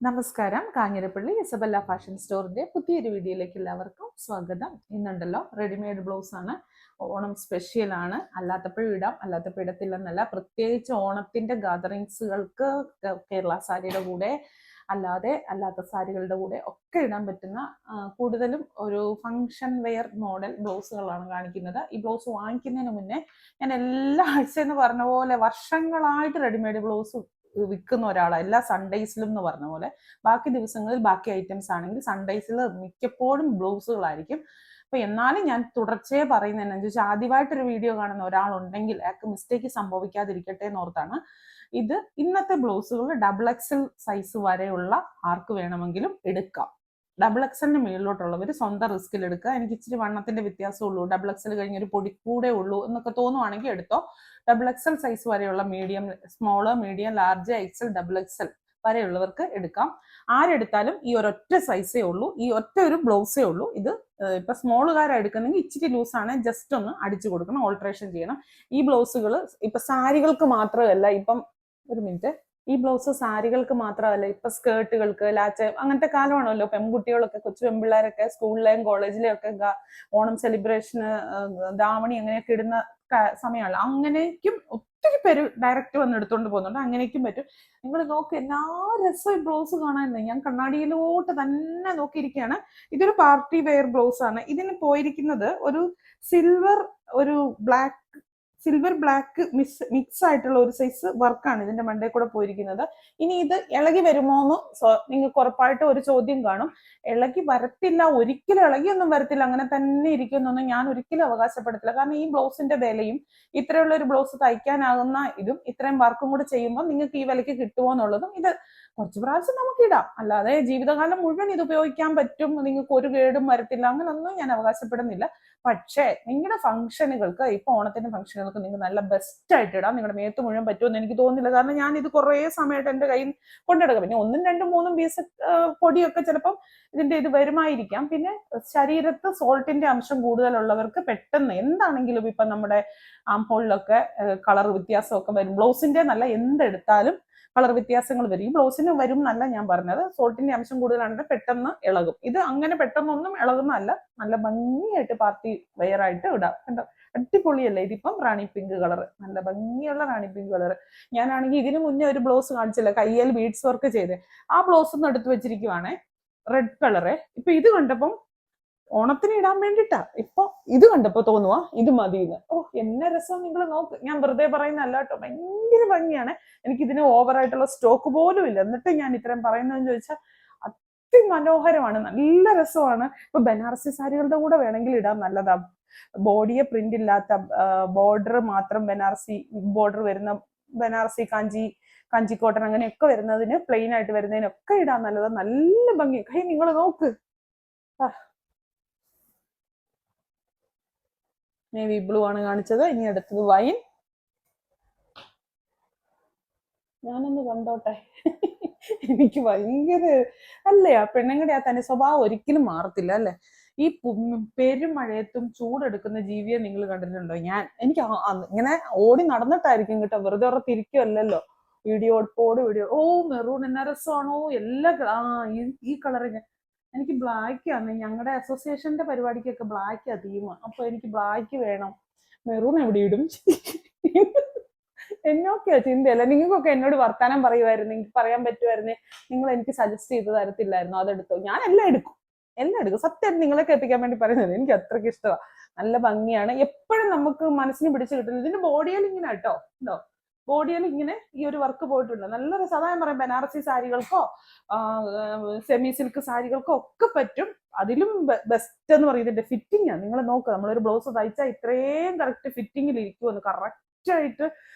നമസ്കാരം. Kanjirappally Isabella fashion സ്റ്റോറിന്റെ പുതിയൊരു വീഡിയോയിലേക്ക് എല്ലാവർക്കും സ്വാഗതം. ഇന്നുണ്ടല്ലോ റെഡിമെയ്ഡ് ബ്ലൗസ് ആണ്. ഓണം സ്പെഷ്യൽ ആണ്. അല്ലാത്തപ്പോഴും ഇടാം, അല്ലാത്തപ്പോൾ ഇടത്തില്ലെന്നല്ല. പ്രത്യേകിച്ച് ഓണത്തിന്റെ ഗാദറിങ്സുകൾക്ക് കേരള സാരിയുടെ കൂടെ അല്ലാത്ത സാരികളുടെ കൂടെ ഒക്കെ ഇടാൻ പറ്റുന്ന കൂടുതലും ഒരു ഫങ്ഷൻ വെയർ മോഡൽ ബ്ലൗസുകളാണ് കാണിക്കുന്നത്. ഈ ബ്ലൗസ് വാങ്ങിക്കുന്നതിന് മുന്നേ ഞാൻ എല്ലാ ആഴ്ചയെന്ന് പറഞ്ഞ പോലെ വർഷങ്ങളായിട്ട് റെഡിമെയ്ഡ് ബ്ലൗസ് വിൽക്കുന്ന ഒരാളാണ്. എല്ലാ സൺഡേസിലും എന്ന് പറഞ്ഞ പോലെ ബാക്കി ദിവസങ്ങളിൽ ബാക്കി ഐറ്റംസ് ആണെങ്കിൽ സൺഡേസിൽ മിക്കപ്പോഴും ബ്ലൗസുകളായിരിക്കും. അപ്പൊ എന്നാലും ഞാൻ തുടർച്ചയെ പറയുന്നത് എന്താണെന്ന് വെച്ചാൽ ആദ്യമായിട്ടൊരു വീഡിയോ കാണുന്ന ഒരാളുണ്ടെങ്കിൽ അയാൾക്ക് മിസ്റ്റേക്ക് സംഭവിക്കാതിരിക്കട്ടെ എന്നോർത്താണ്. ഇത് ഇന്നത്തെ ബ്ലൗസുകൾ ഡബിൾ എക്സൽ സൈസ് വരെയുള്ള ആർക്ക് വേണമെങ്കിലും എടുക്കാം. ഡബിൾ എക്സലിന് മുകളിലോട്ടുള്ളവർ സ്വന്തം റിസ്കിൽ എടുക്കുക. എനിക്ക് ഇച്ചിരി വണ്ണത്തിന്റെ വ്യത്യാസമുള്ളൂ, ഡബിൾ എക്സൽ കഴിഞ്ഞൊരു പൊടി കൂടെ ഉള്ളൂ എന്നൊക്കെ തോന്നുവാണെങ്കിൽ എടുത്തോ. ഡബിൾ എക്സൽ സൈസ് വരെയുള്ള medium, small, medium, large, XL, double XL വരെയുള്ളവർക്ക് എടുക്കാം. ആരെടുത്താലും ഈ ഒരൊറ്റ സൈസേ ഉള്ളൂ, ഈ ഒറ്റ ഒരു ബ്ലൗസേ ഉള്ളൂ. ഇത് ഇപ്പൊ സ്മോളുകാരെ എടുക്കുന്നെങ്കിൽ ഇച്ചിരി ലൂസാണ്, ജസ്റ്റ് ഒന്ന് അടിച്ചു കൊടുക്കണം, ഓൾട്രേഷൻ ചെയ്യണം. ഈ ബ്ലൗസുകൾ ഇപ്പൊ സാരികൾക്ക് മാത്രമല്ല, ഇപ്പം ഒരു മിനിറ്റ്, ഈ ബ്ലൗസ് സാരികൾക്ക് മാത്രമല്ല, ഇപ്പൊ സ്കേർട്ടുകൾക്ക്, ലാച്ച്, അങ്ങനത്തെ കാലമാണല്ലോ. പെൺകുട്ടികളൊക്കെ, കൊച്ചു പെൺപിള്ളേരൊക്കെ സ്കൂളിലെയും കോളേജിലെയും ഒക്കെ ഓണം സെലിബ്രേഷന് ദാവണി അങ്ങനെയൊക്കെ ഇടുന്ന സമയമാണല്ലോ. അങ്ങനെയൊക്കും ഒത്തിരി പേര് ഡയറക്റ്റ് വന്ന് എടുത്തോണ്ട് പോകുന്നുണ്ട്. അങ്ങനെയൊക്കും പറ്റും. നിങ്ങൾ നോക്ക്, എല്ലാ രസവും ബ്ലൗസ് കാണാൻ. ഞാൻ കണ്ണാടിയിലോട്ട് തന്നെ നോക്കിയിരിക്കുകയാണ്. ഇതൊരു പാർട്ടി വെയർ ബ്ലൗസ് ആണ്. ഇതിന് പോയിരിക്കുന്നത് ഒരു സിൽവർ, ഒരു ബ്ലാക്ക്, സിൽവർ ബ്ലാക്ക് മിക്സ് ആയിട്ടുള്ള ഒരു സൈസ് വർക്കാണ് ഇതിന്റെ മണ്ടയിൽ കൂടെ പോയിരിക്കുന്നത്. ഇനി ഇത് ഇളകി വരുമോന്ന് നിങ്ങൾക്ക് ഉറപ്പായിട്ട് ഒരു ചോദ്യം കാണും. ഇളകി വരത്തില്ല, ഒരിക്കലും ഇളകിയൊന്നും വരത്തില്ല, അങ്ങനെ തന്നെ ഇരിക്കുന്നൊന്നും ഞാൻ ഒരിക്കലും അവകാശപ്പെടത്തില്ല. കാരണം ഈ ബ്ലൗസിന്റെ വിലയും ഇത്രയുള്ള ഒരു ബ്ലൗസ് തയ്ക്കാനാകുന്ന ഇതും ഇത്രയും വർക്കും കൂടെ ചെയ്യുമ്പോൾ നിങ്ങൾക്ക് ഈ വിലക്ക് കിട്ടുമോ എന്നുള്ളതും, ഇത് കുറച്ച് പ്രാവശ്യം നമുക്ക് ഇടാം, അല്ലാതെ ജീവിതകാലം മുഴുവൻ ഇത് ഉപയോഗിക്കാൻ പറ്റും, നിങ്ങൾക്ക് ഒരു കേടും വരത്തില്ല, അങ്ങനൊന്നും ഞാൻ അവകാശപ്പെടുന്നില്ല. പക്ഷേ നിങ്ങളുടെ ഫംഗ്ഷനുകൾക്ക്, ഇപ്പൊ ഓണത്തിന്റെ ഫംഗ്ഷനുകൾക്ക് നിങ്ങൾക്ക് നല്ല ബെസ്റ്റ് ആയിട്ട് ഇടാം. നിങ്ങളുടെ മേത്ത് മുഴുവൻ പറ്റുമെന്ന് എനിക്ക് തോന്നുന്നില്ല. കാരണം ഞാൻ ഇത് കുറേ സമയമായിട്ട് എന്റെ കയ്യിൽ കൊണ്ടെടുക്കാം. പിന്നെ ഒന്നും രണ്ടും മൂന്നും പീസ് പൊടിയൊക്കെ ചിലപ്പം ഇതിന്റെ ഇത് വരുമായിരിക്കാം. പിന്നെ ശരീരത്ത് സോൾട്ടിന്റെ അംശം കൂടുതലുള്ളവർക്ക് പെട്ടെന്ന് എന്താണെങ്കിലും, ഇപ്പൊ നമ്മുടെ ആംഹോളിലൊക്കെ കളർ വ്യത്യാസമൊക്കെ വരും. ബ്ലൗസിന്റെ നല്ല എന്തെടുത്താലും കളർ വ്യത്യാസങ്ങൾ വരും. ഈ ബ്ലൗസിന് വരും എന്നല്ല ഞാൻ പറഞ്ഞത്, സോൾട്ടിന്റെ അംശം കൂടുതലാണെങ്കിൽ പെട്ടെന്ന് ഇളകും. ഇത് അങ്ങനെ പെട്ടെന്നൊന്നും ഇളകുന്നതല്ല. നല്ല ഭംഗിയായിട്ട് പാർട്ടി വെയർ ആയിട്ട് ഇടാം. കണ്ടോ, അടിപൊളിയല്ലേ? ഇതിപ്പം റാണി പിങ്ക് കളർ, നല്ല ഭംഗിയുള്ള റാണി പിങ്ക് കളർ. ഞാനാണെങ്കിൽ ഇതിനു മുന്നേ ഒരു ബ്ലൗസ് കാണിച്ചില്ല, കയ്യിൽ ബീഡ്സ് വർക്ക് ചെയ്ത്, ആ ബ്ലൗസ് ഒന്ന് എടുത്തു വെച്ചിരിക്കുവാണേ, റെഡ് കളറ്. ഇപ്പൊ ഇത് കണ്ടപ്പം ഓണത്തിന് ഇടാൻ വേണ്ടിട്ടാ, ഇപ്പൊ ഇത് കണ്ടപ്പോ തോന്നുവാ ഇത് മതിയെന്ന്. ഓ, എന്നെ രസം നിങ്ങൾ നോക്ക്. ഞാൻ വെറുതെ പറയുന്നല്ല കേട്ടോ, ഭയങ്കര ഭംഗിയാണ്. എനിക്ക് ഇതിന് ഓവറായിട്ടുള്ള സ്റ്റോക്ക് പോലും ഇല്ല, എന്നിട്ട് ഞാൻ ഇത്രയും പറയുന്നതെന്ന് ചോദിച്ചാൽ അതിമനോഹരമാണ്, നല്ല രസമാണ്. ഇപ്പൊ ബനാറസി സാരികളുടെ കൂടെ വേണമെങ്കിൽ ഇടാൻ നല്ലതാ. ബോഡിയെ പ്രിന്റ് ഇല്ലാത്ത, ബോർഡർ മാത്രം ബനാറസി ബോർഡർ വരുന്ന, ബനാറസി കാഞ്ചി കോട്ടൺ അങ്ങനെയൊക്കെ വരുന്നതിന്, പ്ലെയിൻ ആയിട്ട് വരുന്നതിനൊക്കെ ഇടാൻ നല്ലതാ. നല്ല ഭംഗി. കൈ നിങ്ങൾ നോക്ക്. നേവി ബ്ലൂ ആണ് കാണിച്ചത്. ഇനി അടുത്തത് വൈൻ. ഞാനൊന്ന് കണ്ടോട്ടെ. എനിക്ക് ഭയങ്കര അല്ലേ, ആ പെണ്ണുങ്ങളുടെ ആ തന്നെ സ്വഭാവം ഒരിക്കലും മാറത്തില്ല അല്ലെ. ഈ പെരുമഴയത്തും ചൂടെടുക്കുന്ന ജീവിയെ നിങ്ങൾ കണ്ടിട്ടുണ്ടോ? എനിക്ക് ഇങ്ങനെ ഓടി നടന്നിട്ടായിരിക്കും കേട്ടോ, വെറുതെ തിരിക്കുമല്ലോ. വീഡിയോ. ഓ, മെറൂൺ എന്നാ രസമാണോ, എല്ലാ ഈ കളറിന്. എനിക്ക് ബ്ലാക്ക് ആണ്, ഞങ്ങളുടെ അസോസിയേഷന്റെ പരിപാടിക്കൊക്കെ ബ്ലാക്കാ തീം. അപ്പൊ എനിക്ക് ബ്ലാക്ക് വേണം. മെറൂൺ എവിടെ ഇടും? എന്നൊക്കെയാ ചിന്തയല്ല. നിങ്ങൾക്കൊക്കെ എന്നോട് വർത്താനം പറയുമായിരുന്നു, എനിക്ക് പറയാൻ പറ്റുമായിരുന്നേ, നിങ്ങൾ എനിക്ക് സജസ്റ്റ് ചെയ്ത് തരത്തില്ലായിരുന്നു അതെടുത്തോ. ഞാൻ എല്ലാം എടുക്കും. സത്യമായിട്ട് നിങ്ങളെ കേൾപ്പിക്കാൻ വേണ്ടി പറയുന്നത്. എനിക്ക് അത്രയ്ക്ക് ഇഷ്ടമാണ്. നല്ല ഭംഗിയാണ്. എപ്പോഴും നമുക്ക് മനസ്സിന് പിടിച്ചു കിട്ടുന്നത്. ഇതിന്റെ ബോഡിയിൽ ഇങ്ങനെ കേട്ടോ, ഉണ്ടോ, ബോഡിയിൽ ഇങ്ങനെ ഈ ഒരു വർക്ക് പോയിട്ടുണ്ട്. നല്ലൊരു സദായം പറയും, ബനാറസി സാരികൾക്കോ സെമി സിൽക്ക് സാരികൾക്കോ ഒക്കെ പറ്റും. അതിലും ബെസ്റ്റ് എന്ന് പറയുന്നത് ഫിറ്റിംഗ് ആണ്. നിങ്ങൾ നോക്കുക, നമ്മളൊരു ബ്ലൗസ് തയ്ച്ചാൽ ഇത്രയും കറക്റ്റ് ഫിറ്റിങ്ങിൽ ഇരിക്കുമെന്ന്, കറക്റ്റ് ആയിട്ട്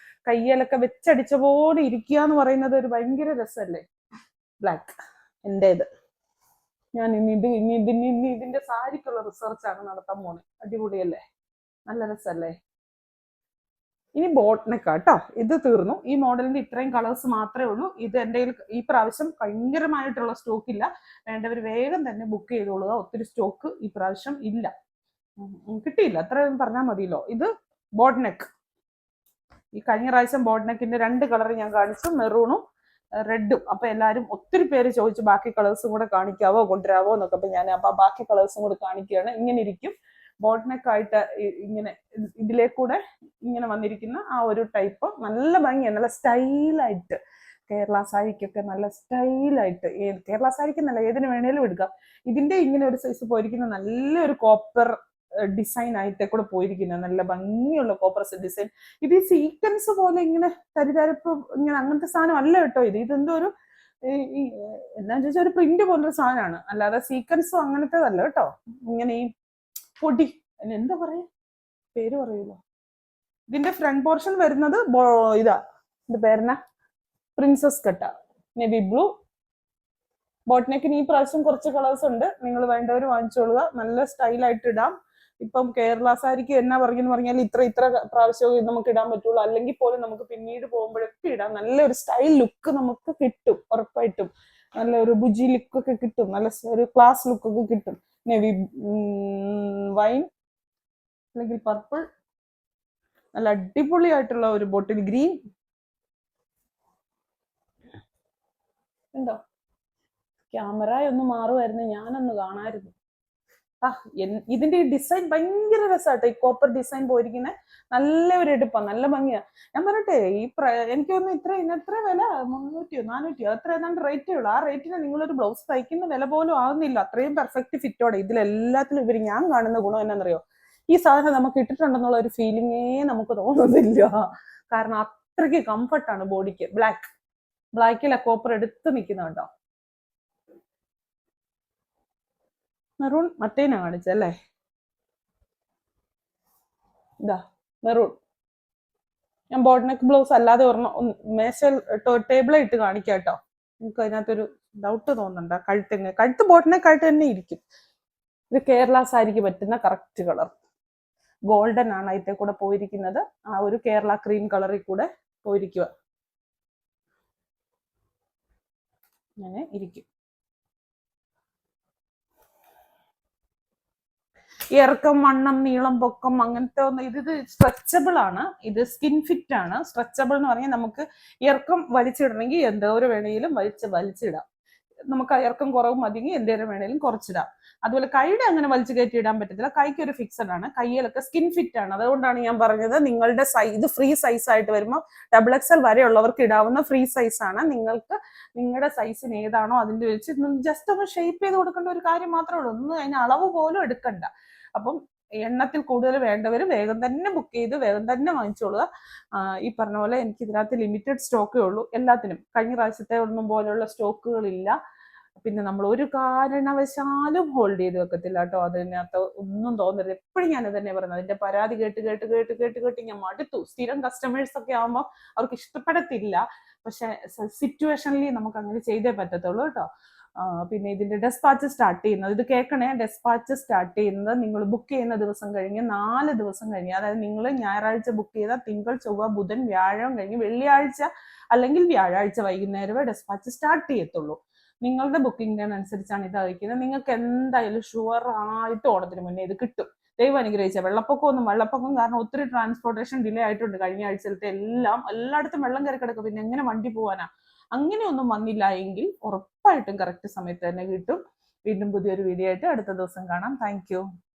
കയ്യിലൊക്കെ വെച്ചടിച്ച പോലെ ഇരിക്കുക എന്ന് പറയുന്നത് ഒരു ഭയങ്കര രസമല്ലേ. ബ്ലാക്ക് എന്റേത്. ഞാൻ ഇതിന്റെ സാരിക്കുള്ള റിസർച്ചാണ് നടത്താൻ പോണേ. അടിപൊളിയല്ലേ, നല്ല രസമല്ലേ. ഇനി ബോട്ട്നെക്ക് കേട്ടോ, ഇത് തീർന്നു. ഈ മോഡലിന്റെ ഇത്രയും കളേഴ്സ് മാത്രമേ ഉള്ളൂ. ഇത് എൻ്റെ ഈ പ്രാവശ്യം ഭയങ്കരമായിട്ടുള്ള സ്റ്റോക്ക് ഇല്ല. വേണ്ടവർ വേഗം തന്നെ ബുക്ക് ചെയ്തോളുക. ഒത്തിരി സ്റ്റോക്ക് ഈ പ്രാവശ്യം ഇല്ല, കിട്ടിയില്ല, അത്രയും പറഞ്ഞാൽ മതിയല്ലോ. ഇത് ബോട്ട്നെക്ക്. ഈ കഴിഞ്ഞ പ്രാവശ്യം ബോട്ട്നെക്കിന്റെ 2 കളർ ഞാൻ കാണിച്ചു, മെറൂണും റെഡും. അപ്പൊ എല്ലാരും ഒത്തിരി പേര് ചോദിച്ചു ബാക്കി കളേഴ്സും കൂടെ കാണിക്കാവോ കൊണ്ടുവരാവോ എന്നൊക്കെ. അപ്പൊ ഞാൻ അപ്പൊ ബാക്കി കളേഴ്സും കൂടെ കാണിക്കുകയാണ്. ഇങ്ങനെ ഇരിക്കും ബോട്ട്നെക്കായിട്ട് ഇങ്ങനെ ഇതിലേക്കൂടെ ഇങ്ങനെ വന്നിരിക്കുന്ന ആ ഒരു ടൈപ്പ്. നല്ല ഭംഗിയാണ്, നല്ല സ്റ്റൈലായിട്ട് കേരള സാരിക്കൊക്കെ നല്ല സ്റ്റൈലായിട്ട്, കേരള സാരിക്ക് നല്ല ഏതിന് വേണേലും എടുക്കാം. ഇതിന്റെ ഇങ്ങനെ ഒരു സൈസ് പോയിരിക്കുന്ന നല്ലൊരു കോപ്പർ ഡിസൈൻ ആയിട്ട് കൂടെ പോയിരിക്കുന്നത്, നല്ല ഭംഗിയുള്ള കോപ്പർ ഡിസൈൻ. ഇത് ഈ സീക്വൻസ് പോലെ ഇങ്ങനെ തരിതരപ്പ് ഇങ്ങനെ അങ്ങനത്തെ സാധനം അല്ല കേട്ടോ. ഇതെന്തോ ഒരു എന്താന്ന് ചോദിച്ചാൽ ഒരു പ്രിന്റ് പോലൊരു സാധനമാണ്, അല്ലാതെ സീക്വൻസും അങ്ങനത്തേതല്ല കേട്ടോ. ഇങ്ങനെ ഈ പൊടി എന്താ പറയാ, പേര് പറയൂലോ. ഇതിന്റെ ഫ്രണ്ട് പോർഷൻ വരുന്നത് ഇതാ, ഇത് പേരെന്നാ, പ്രിൻസസ് കട്ട നേവി ബ്ലൂ. ബോട്ട്നെക്കിന് ഈ പ്രാവശ്യം കുറച്ച് കളേഴ്സ് ഉണ്ട്, നിങ്ങൾ വേണ്ടവർ വാങ്ങിച്ചോളുക. നല്ല സ്റ്റൈലായിട്ട് ഇടാം. ഇപ്പം കേരള സാരിക്ക് എന്നാ പറയുന്നു പറഞ്ഞാൽ ഇത്ര പ്രാവശ്യം നമുക്ക് ഇടാൻ പറ്റുള്ളൂ. അല്ലെങ്കിൽ പോലും നമുക്ക് പിന്നീട് പോകുമ്പോഴൊക്കെ ഇടാം. നല്ലൊരു സ്റ്റൈൽ ലുക്ക് നമുക്ക് കിട്ടും ഉറപ്പായിട്ടും. നല്ല ഒരു ബുജി ലുക്ക് ഒക്കെ കിട്ടും, നല്ല ഒരു ക്ലാസ് ലുക്ക് ഒക്കെ കിട്ടും. നേവി വൈൻ അല്ലെങ്കിൽ പർപ്പിൾ, നല്ല അടിപൊളിയായിട്ടുള്ള ഒരു ബോട്ടിൽ ഗ്രീൻ ഉണ്ടോ. ക്യാമറ ഒന്ന് മാറുമായിരുന്നു, ഞാനൊന്ന് കാണായിരുന്നു. ഇതിന്റെ ഈ ഡിസൈൻ ഭയങ്കര രസമാട്ടോ. ഈ കോപ്പർ ഡിസൈൻ പോയിരിക്കുന്ന നല്ല ഒരു എടുപ്പാ, നല്ല ഭംഗിയാ. ഞാൻ പറയട്ടെ, എനിക്ക് തോന്നുന്നു ഇത്ര വില 300 400 അത്ര ഏതാണ്ട് റേറ്റേ ഉള്ളൂ. ആ റേറ്റിന് നിങ്ങളൊരു ബ്ലൗസ് തയ്ക്കുന്ന വില പോലും ആകുന്നില്ല. അത്രയും പെർഫെക്റ്റ് ഫിറ്റോടെ ഇതിലെല്ലാത്തിലും ഇവര് ഞാൻ കാണുന്ന ഗുണം എന്നാന്നറിയോ, ഈ സാധനം നമുക്ക് ഇട്ടിട്ടുണ്ടെന്നുള്ള ഒരു ഫീലിങ്ങേ നമുക്ക് തോന്നുന്നില്ല. കാരണം അത്രയ്ക്ക് കംഫർട്ടാണ് ബോഡിക്ക്. ബ്ലാക്കിലെ കോപ്പർ എടുത്ത് നിൽക്കുന്നുണ്ടോ. മെറൂൺ മറ്റേനാ കാണിച്ചല്ലേ, ഇതാ മെറൂൺ. ഞാൻ ബോട്ട്നെക്ക് ബ്ലൗസ് അല്ലാതെ ഒരെണ്ണം മേശ ടേബിളെ ഇട്ട് കാണിക്കാം കേട്ടോ. നമുക്ക് അതിനകത്തൊരു ഡൗട്ട് തോന്നണ്ട. കഴുത്ത് ബോട്ട്നെക്കായിട്ട് തന്നെ ഇരിക്കും. ഇത് കേരള സാരിക്ക് പറ്റുന്ന കറക്റ്റ് കളർ ഗോൾഡൻ ആണ് അതിന്റെ കൂടെ പോയിരിക്കുന്നത്. ആ ഒരു കേരള ക്രീം കളറിൽ കൂടെ പോയിരിക്കുക, അങ്ങനെ ഇരിക്കും. ഇറക്കം, വണ്ണം, നീളം, പൊക്കം അങ്ങനത്തെ ഒന്നും ഇത് സ്ട്രെച്ചബിൾ ആണ്. ഇത് സ്കിൻ ഫിറ്റ് ആണ്. സ്ട്രെച്ചബിൾ എന്ന് പറഞ്ഞാൽ നമുക്ക് ഇറക്കം വലിച്ചിടണമെങ്കിൽ എന്തോരം വേണമെങ്കിലും വലിച്ചിടാം. നമുക്ക് ഇറക്കം കുറവ് മതിയെങ്കിൽ എന്തേലും വേണമെങ്കിലും കുറച്ചിടാം. അതുപോലെ കൈയുടെ അങ്ങനെ വലിച്ചു കയറ്റി ഇടാൻ പറ്റത്തില്ല. കൈക്ക് ഒരു ഫിക്സഡ് ആണ്. കയ്യിലൊക്കെ സ്കിൻ ഫിറ്റ് ആണ്. അതുകൊണ്ടാണ് ഞാൻ പറഞ്ഞത് നിങ്ങളുടെ ഇത് ഫ്രീ സൈസ് ആയിട്ട് വരുമ്പോൾ XXL വരെയുള്ളവർക്ക് ഇടാവുന്ന ഫ്രീ സൈസ് ആണ്. നിങ്ങൾക്ക് നിങ്ങളുടെ സൈസിന് ഏതാണോ അതിന്റെ വെച്ച് ജസ്റ്റ് ഒന്ന് ഷേപ്പ് ചെയ്ത് കൊടുക്കേണ്ട ഒരു കാര്യം മാത്രമേ ഉള്ളൂ. ഒന്നും അതിന് അളവ് പോലും എടുക്കണ്ട. അപ്പം എണ്ണത്തിൽ കൂടുതൽ വേണ്ടവർ വേഗം തന്നെ ബുക്ക് ചെയ്ത് വേഗം തന്നെ വാങ്ങിച്ചോളുക. ഈ പറഞ്ഞ പോലെ എനിക്ക് ഇതിനകത്ത് ലിമിറ്റഡ് സ്റ്റോക്കേ ഉള്ളൂ എല്ലാത്തിനും. കഴിഞ്ഞ പ്രാവശ്യത്തെ ഒന്നും പോലെയുള്ള സ്റ്റോക്കുകളില്ല. പിന്നെ നമ്മൾ ഒരു കാരണവശാലും ഹോൾഡ് ചെയ്ത് വെക്കത്തില്ല കേട്ടോ. അതിനകത്ത് ഒന്നും തോന്നരുത്. എപ്പോഴും ഞാൻ തന്നെ പറയുന്നത്, അതിന്റെ പരാതി കേട്ട് ഞാൻ മടുത്തു. സ്ഥിരം കസ്റ്റമേഴ്സ് ഒക്കെ ആകുമ്പോൾ അവർക്ക് ഇഷ്ടപ്പെടത്തില്ല. പക്ഷെ സിറ്റുവേഷനിൽ നമുക്ക് അങ്ങനെ ചെയ്തേ പറ്റത്തുള്ളൂ കേട്ടോ. പിന്നെ ഇതിന്റെ ഡെസ്പാച്ച് സ്റ്റാർട്ട് ചെയ്യുന്നത്, ഇത് കേൾക്കണേ, ഡെസ്പാച്ച് സ്റ്റാർട്ട് ചെയ്യുന്നത് നിങ്ങൾ ബുക്ക് ചെയ്യുന്ന ദിവസം കഴിഞ്ഞ് 4 ദിവസം കഴിഞ്ഞ്, അതായത് നിങ്ങൾ ഞായറാഴ്ച ബുക്ക് ചെയ്താൽ തിങ്കൾ, ചൊവ്വ, ബുധൻ, വ്യാഴം കഴിഞ്ഞ് വെള്ളിയാഴ്ച അല്ലെങ്കിൽ വ്യാഴാഴ്ച വൈകുന്നേരമേ ഡെസ്പാച്ച് സ്റ്റാർട്ട് ചെയ്യത്തുള്ളൂ. നിങ്ങളുടെ ബുക്കിംഗ് അനുസരിച്ചാണ് ഇത് അയക്കുന്നത്. നിങ്ങൾക്ക് എന്തായാലും ഷുവർ ആയിട്ട് ഓണത്തിന് മുന്നേ ഇത് കിട്ടും. ദൈവം അനുഗ്രഹിച്ച വെള്ളപ്പൊക്കം കാരണം ഒത്തിരി ട്രാൻസ്പോർട്ടേഷൻ ഡിലേ ആയിട്ടുണ്ട്. കഴിഞ്ഞ ആഴ്ചയിലത്തെ എല്ലായിടത്തും വെള്ളം കയറി കിടക്കും. പിന്നെ എങ്ങനെ വണ്ടി പോവാനാ? അങ്ങനെയൊന്നും വന്നില്ല എങ്കിൽ ഉറപ്പായിട്ടും കറക്റ്റ് സമയത്ത് തന്നെ കിട്ടും. വീണ്ടും പുതിയൊരു വീഡിയോ ആയിട്ട് അടുത്ത ദിവസം കാണാം. താങ്ക്